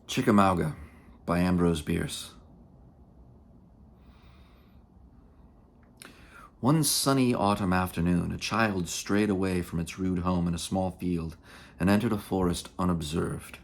Chickamauga by Ambrose Bierce. One sunny autumn afternoon, a child strayed away from its rude home in a small field and entered a forest unobserved.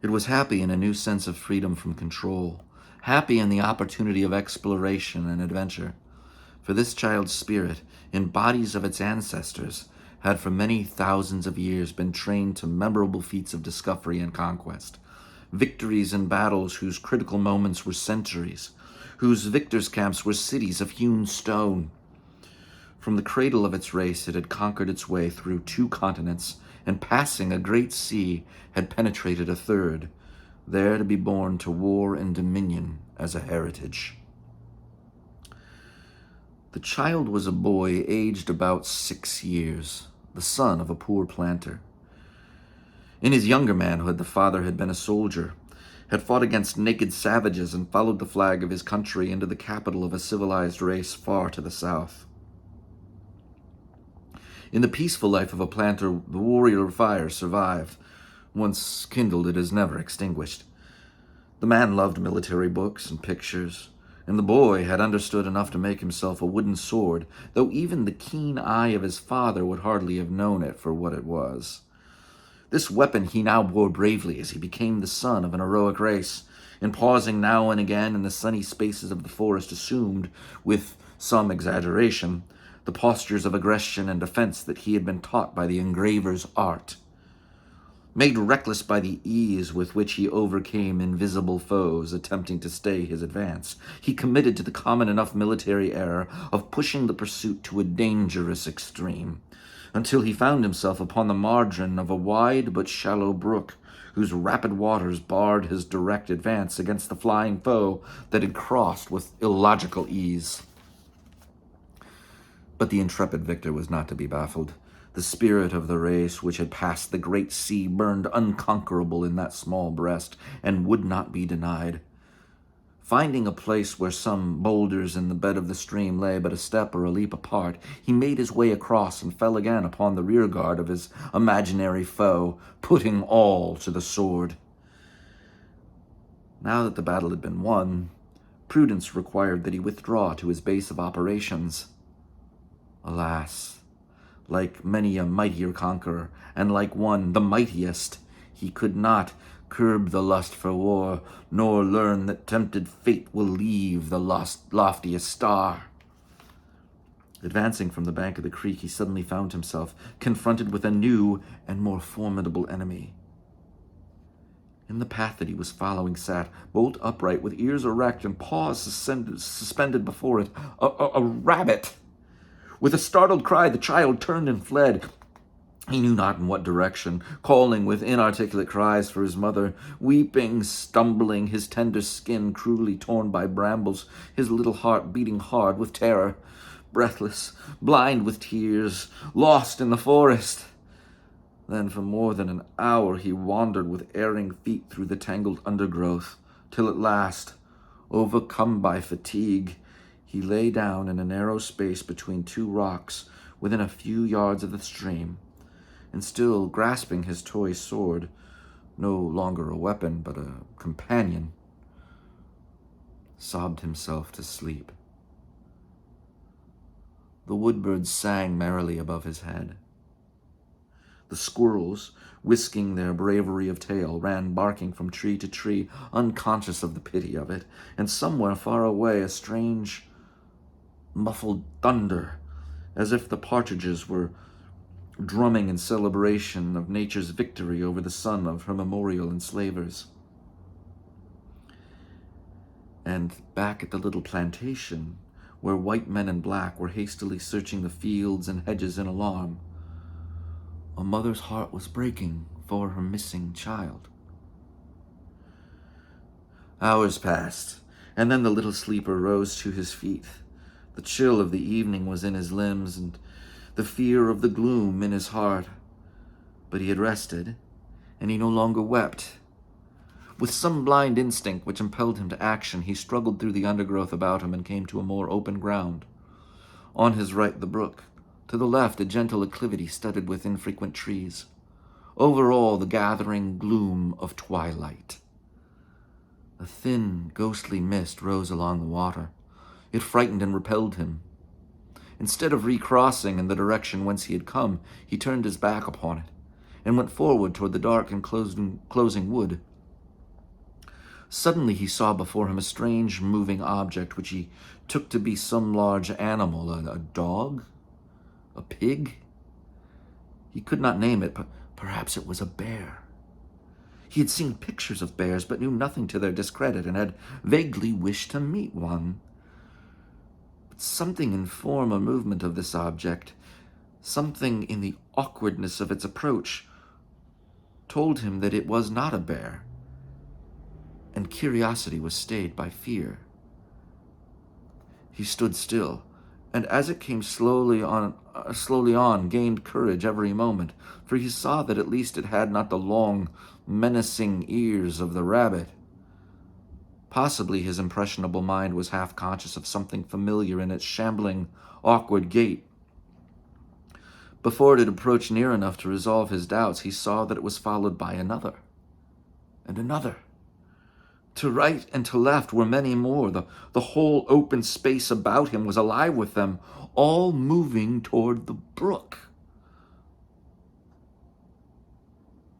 It was happy in a new sense of freedom from control, happy in the opportunity of exploration and adventure. For this child's spirit, in bodies of its ancestors, had for many thousands of years been trained to memorable feats of discovery and conquest, victories in battles whose critical moments were centuries, whose victors' camps were cities of hewn stone. From the cradle of its race, it had conquered its way through 2 continents, and passing a great sea, had penetrated a 3rd, there to be born to war and dominion as a heritage. The child was a boy aged about 6 years, the son of a poor planter. In his younger manhood, the father had been a soldier, had fought against naked savages, and followed the flag of his country into the capital of a civilized race far to the south. In the peaceful life of a planter, the warrior fire survived. Once kindled, it is never extinguished. The man loved military books and pictures, and the boy had understood enough to make himself a wooden sword, though even the keen eye of his father would hardly have known it for what it was. This weapon he now bore bravely as he became the son of an heroic race, and pausing now and again in the sunny spaces of the forest assumed, with some exaggeration, the postures of aggression and defense that he had been taught by the engraver's art. Made reckless by the ease with which he overcame invisible foes attempting to stay his advance, he committed to the common enough military error of pushing the pursuit to a dangerous extreme, until he found himself upon the margin of a wide but shallow brook, whose rapid waters barred his direct advance against the flying foe that had crossed with illogical ease. But the intrepid victor was not to be baffled. The spirit of the race which had passed the great sea burned unconquerable in that small breast, and would not be denied. Finding a place where some boulders in the bed of the stream lay but a step or a leap apart, he made his way across and fell again upon the rear guard of his imaginary foe, putting all to the sword. Now that the battle had been won, prudence required that he withdraw to his base of operations. Alas, like many a mightier conqueror, and like one, the mightiest, he could not curb the lust for war, nor learn that tempted fate will leave the loftiest star. Advancing from the bank of the creek, he suddenly found himself confronted with a new and more formidable enemy. In the path that he was following sat, bolt upright, with ears erect and paws suspended before it, a rabbit. With a startled cry, the child turned and fled. He knew not in what direction, calling with inarticulate cries for his mother, weeping, stumbling, his tender skin cruelly torn by brambles, his little heart beating hard with terror, breathless, blind with tears, lost in the forest. Then for more than an hour he wandered with erring feet through the tangled undergrowth, till at last, overcome by fatigue, he lay down in a narrow space between 2 rocks within a few yards of the stream, and still grasping his toy sword, no longer a weapon but a companion, sobbed himself to sleep. The woodbirds sang merrily above his head. The squirrels, whisking their bravery of tail, ran barking from tree to tree, unconscious of the pity of it, and somewhere far away a strange muffled thunder, as if the partridges were drumming in celebration of nature's victory over the son of her memorial enslavers. And back at the little plantation, where white men in black were hastily searching the fields and hedges in alarm, a mother's heart was breaking for her missing child. Hours passed, and then the little sleeper rose to his feet. The chill of the evening was in his limbs, and the fear of the gloom in his heart. But he had rested, and he no longer wept. With some blind instinct which impelled him to action, he struggled through the undergrowth about him and came to a more open ground. On his right, the brook. To the left, a gentle acclivity studded with infrequent trees. Over all, the gathering gloom of twilight. A thin, ghostly mist rose along the water. It frightened and repelled him. Instead of recrossing in the direction whence he had come, he turned his back upon it and went forward toward the dark and closing wood. Suddenly he saw before him a strange moving object which he took to be some large animal, a dog, a pig. He could not name it, but perhaps it was a bear. He had seen pictures of bears, but knew nothing to their discredit, and had vaguely wished to meet one. But something in form or movement of this object, something in the awkwardness of its approach, told him that it was not a bear, and curiosity was stayed by fear. He stood still, and as it came slowly on, gained courage every moment, for he saw that at least it had not the long, menacing ears of the rabbit. Possibly his impressionable mind was half conscious of something familiar in its shambling, awkward gait. Before it had approached near enough to resolve his doubts, he saw that it was followed by another, and another. To right and to left were many more. The whole open space about him was alive with them, all moving toward the brook.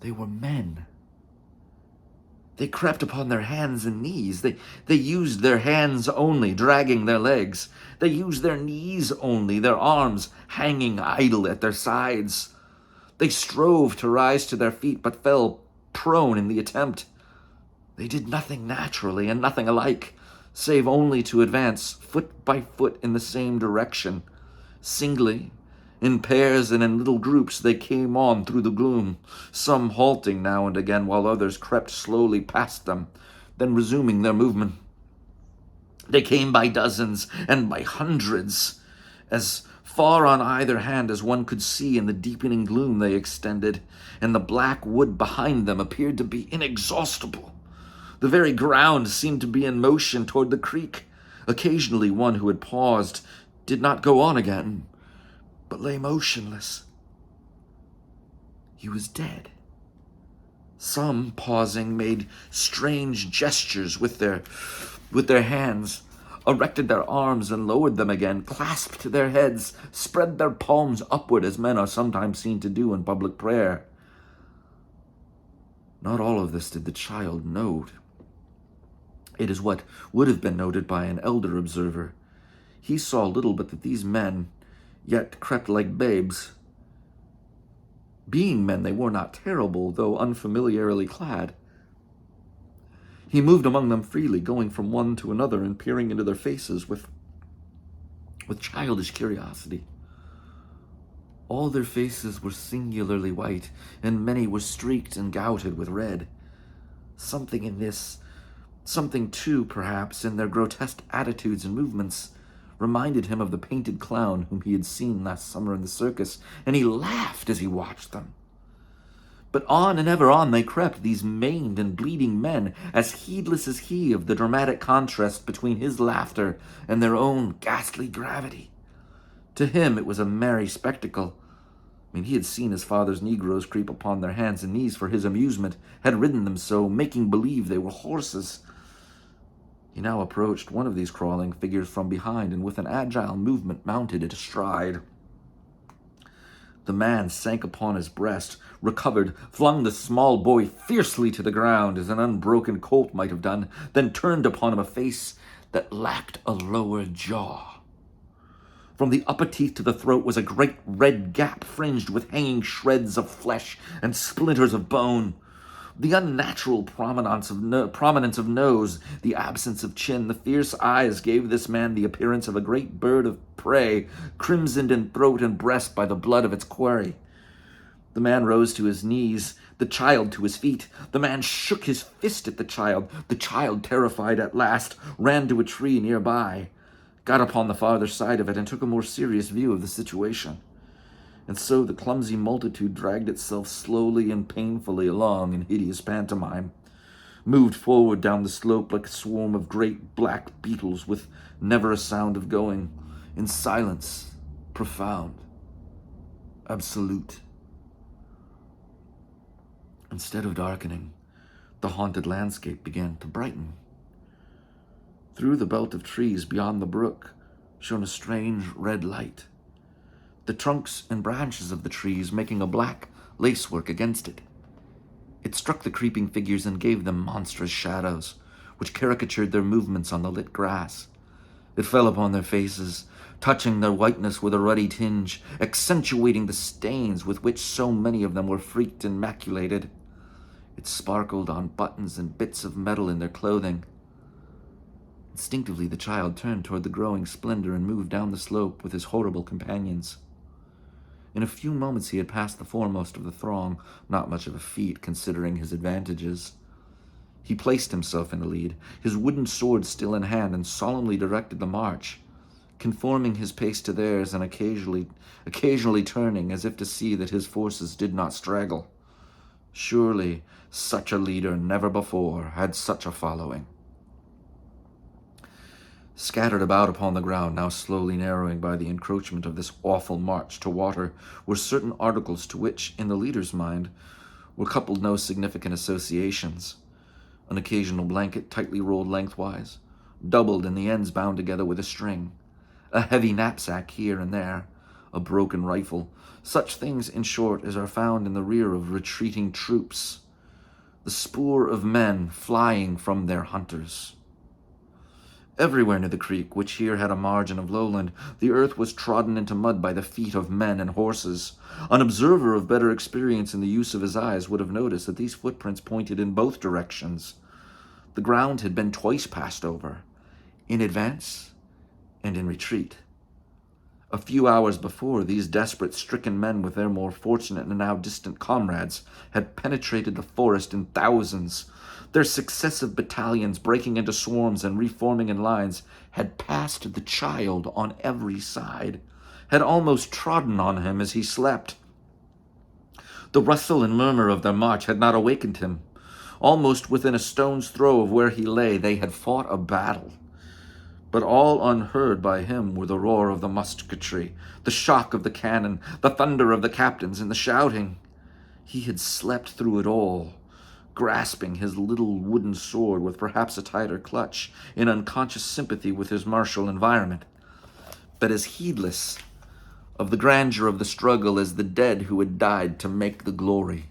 They were men. They crept upon their hands and knees. They used their hands only, dragging their legs. They used their knees only, their arms hanging idle at their sides. They strove to rise to their feet, but fell prone in the attempt. They did nothing naturally and nothing alike, save only to advance foot by foot in the same direction. Singly, in pairs and in little groups, they came on through the gloom, some halting now and again while others crept slowly past them, then resuming their movement. They came by dozens and by hundreds. As far on either hand as one could see in the deepening gloom they extended, and the black wood behind them appeared to be inexhaustible. The very ground seemed to be in motion toward the creek. Occasionally one who had paused did not go on again, but lay motionless. He was dead. Some, pausing, made strange gestures with their hands, erected their arms and lowered them again, clasped their heads, spread their palms upward as men are sometimes seen to do in public prayer. Not all of this did the child note. It is what would have been noted by an elder observer. He saw little but that these men yet crept like babes. Being men, they were not terrible, though unfamiliarly clad. He moved among them freely, going from one to another and peering into their faces with childish curiosity. All their faces were singularly white, and many were streaked and gouted with red. Something in this, something too, perhaps, in their grotesque attitudes and movements, reminded him of the painted clown whom he had seen last summer in the circus, and he laughed as he watched them. But on and ever on they crept, these maimed and bleeding men, as heedless as he of the dramatic contrast between his laughter and their own ghastly gravity. To him it was a merry spectacle. He had seen his father's Negroes creep upon their hands and knees for his amusement, had ridden them so, making believe they were horses. He now approached one of these crawling figures from behind, and with an agile movement mounted it astride. The man sank upon his breast, recovered, flung the small boy fiercely to the ground as an unbroken colt might have done, then turned upon him a face that lacked a lower jaw. From the upper teeth to the throat was a great red gap fringed with hanging shreds of flesh and splinters of bone. The unnatural prominence of nose, the absence of chin, the fierce eyes gave this man the appearance of a great bird of prey, crimsoned in throat and breast by the blood of its quarry. The man rose to his knees, the child to his feet. The man shook his fist at the child. The child, terrified at last, ran to a tree nearby, got upon the farther side of it, and took a more serious view of the situation. And so the clumsy multitude dragged itself slowly and painfully along in hideous pantomime, moved forward down the slope like a swarm of great black beetles with never a sound of going, in silence, profound, absolute. Instead of darkening, the haunted landscape began to brighten. Through the belt of trees beyond the brook shone a strange red light, the trunks and branches of the trees making a black lacework against it. It struck the creeping figures and gave them monstrous shadows, which caricatured their movements on the lit grass. It fell upon their faces, touching their whiteness with a ruddy tinge, accentuating the stains with which so many of them were freaked and maculated. It sparkled on buttons and bits of metal in their clothing. Instinctively, the child turned toward the growing splendor and moved down the slope with his horrible companions. In a few moments he had passed the foremost of the throng, not much of a feat considering his advantages. He placed himself in the lead, his wooden sword still in hand, and solemnly directed the march, conforming his pace to theirs and occasionally turning as if to see that his forces did not straggle. Surely such a leader never before had such a following. Scattered about upon the ground, now slowly narrowing by the encroachment of this awful march to water, were certain articles to which, in the leader's mind, were coupled no significant associations. An occasional blanket tightly rolled lengthwise, doubled and the ends bound together with a string, a heavy knapsack here and there, a broken rifle, such things, in short, as are found in the rear of retreating troops, the spoor of men flying from their hunters. Everywhere near the creek, which here had a margin of lowland, the earth was trodden into mud by the feet of men and horses. An observer of better experience in the use of his eyes would have noticed that these footprints pointed in both directions. The ground had been twice passed over, in advance and in retreat. A few hours before, these desperate, stricken men with their more fortunate and now distant comrades had penetrated the forest in thousands. Their successive battalions, breaking into swarms and reforming in lines, had passed the child on every side, had almost trodden on him as he slept. The rustle and murmur of their march had not awakened him. Almost within a stone's throw of where he lay, they had fought a battle. But all unheard by him were the roar of the musketry, the shock of the cannon, the thunder of the captains, and the shouting. He had slept through it all, grasping his little wooden sword with perhaps a tighter clutch, in unconscious sympathy with his martial environment, but as heedless of the grandeur of the struggle as the dead who had died to make the glory.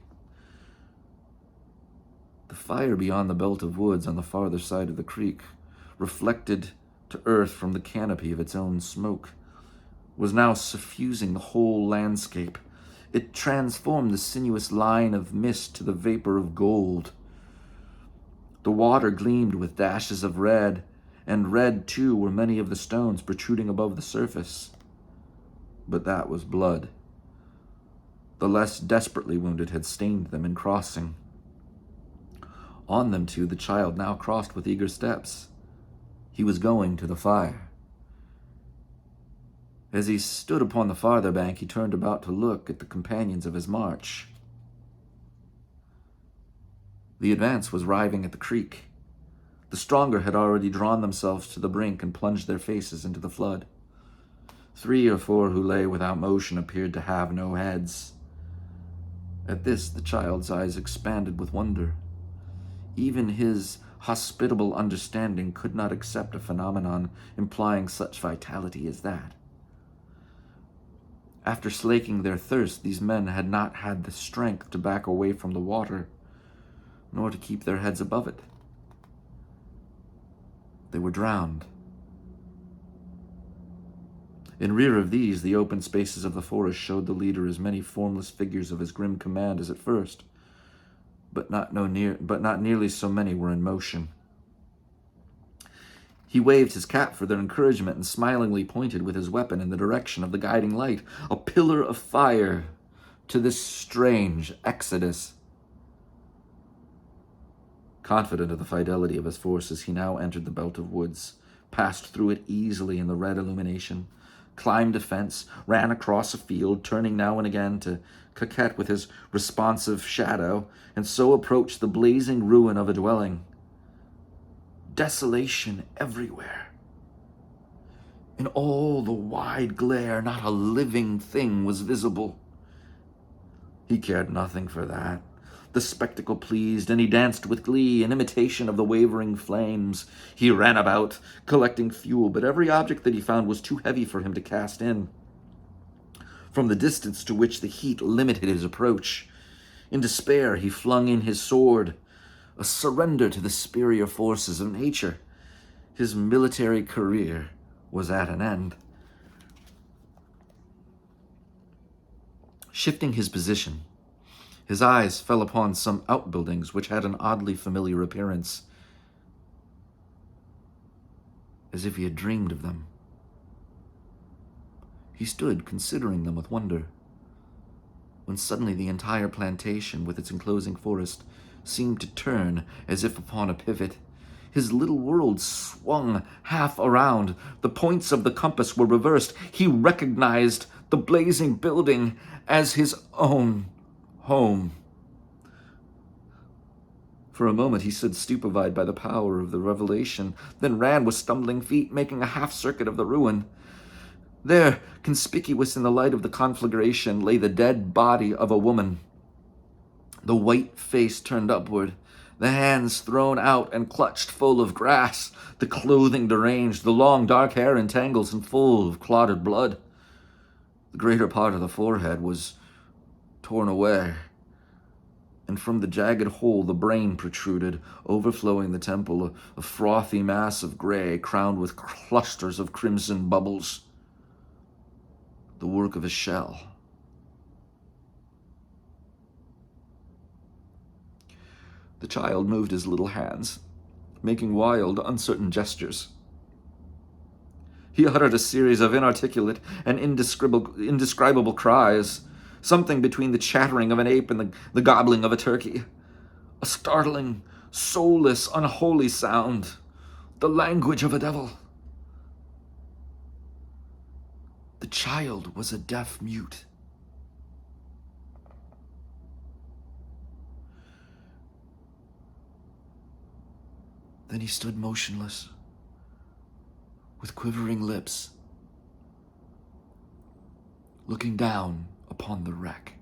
The fire beyond the belt of woods on the farther side of the creek, reflected to earth from the canopy of its own smoke, was now suffusing the whole landscape. It transformed the sinuous line of mist to the vapor of gold. The water gleamed with dashes of red, and red, too, were many of the stones protruding above the surface. But that was blood. The less desperately wounded had stained them in crossing. On them, too, the child now crossed with eager steps. He was going to the fire. As he stood upon the farther bank, he turned about to look at the companions of his march. The advance was arriving at the creek. The stronger had already drawn themselves to the brink and plunged their faces into the flood. 3 or 4 who lay without motion appeared to have no heads. At this, the child's eyes expanded with wonder. Even his hospitable understanding could not accept a phenomenon implying such vitality as that. After slaking their thirst, these men had not had the strength to back away from the water, nor to keep their heads above it. They were drowned. In rear of these, the open spaces of the forest showed the leader as many formless figures of his grim command as at first, but not nearly so many were in motion. He waved his cap for their encouragement and smilingly pointed with his weapon in the direction of the guiding light, a pillar of fire, to this strange exodus. Confident of the fidelity of his forces, he now entered the belt of woods, passed through it easily in the red illumination, climbed a fence, ran across a field, turning now and again to coquette with his responsive shadow, and so approached the blazing ruin of a dwelling. Desolation everywhere. In all the wide glare, not a living thing was visible. He cared nothing for that. The spectacle pleased, and he danced with glee in imitation of the wavering flames. He ran about, collecting fuel, but every object that he found was too heavy for him to cast in, from the distance to which the heat limited his approach. In despair, he flung in his sword, a surrender to the superior forces of nature. His military career was at an end. Shifting his position, his eyes fell upon some outbuildings which had an oddly familiar appearance, as if he had dreamed of them. He stood considering them with wonder, when suddenly the entire plantation with its enclosing forest seemed to turn as if upon a pivot. His little world swung half around. The points of the compass were reversed. He recognized the blazing building as his own home. For a moment he stood stupefied by the power of the revelation, then ran with stumbling feet, making a half-circuit of the ruin. There, conspicuous in the light of the conflagration, lay the dead body of a woman. The white face turned upward, the hands thrown out and clutched full of grass, the clothing deranged, the long dark hair in tangles and full of clotted blood. The greater part of the forehead was torn away, and from the jagged hole the brain protruded, overflowing the temple, a frothy mass of gray crowned with clusters of crimson bubbles, the work of a shell. The child moved his little hands, making wild, uncertain gestures. He uttered a series of inarticulate and indescribable cries, something between the chattering of an ape and the gobbling of a turkey. A startling, soulless, unholy sound, the language of a devil. The child was a deaf mute. Then he stood motionless, with quivering lips, looking down upon the wreck.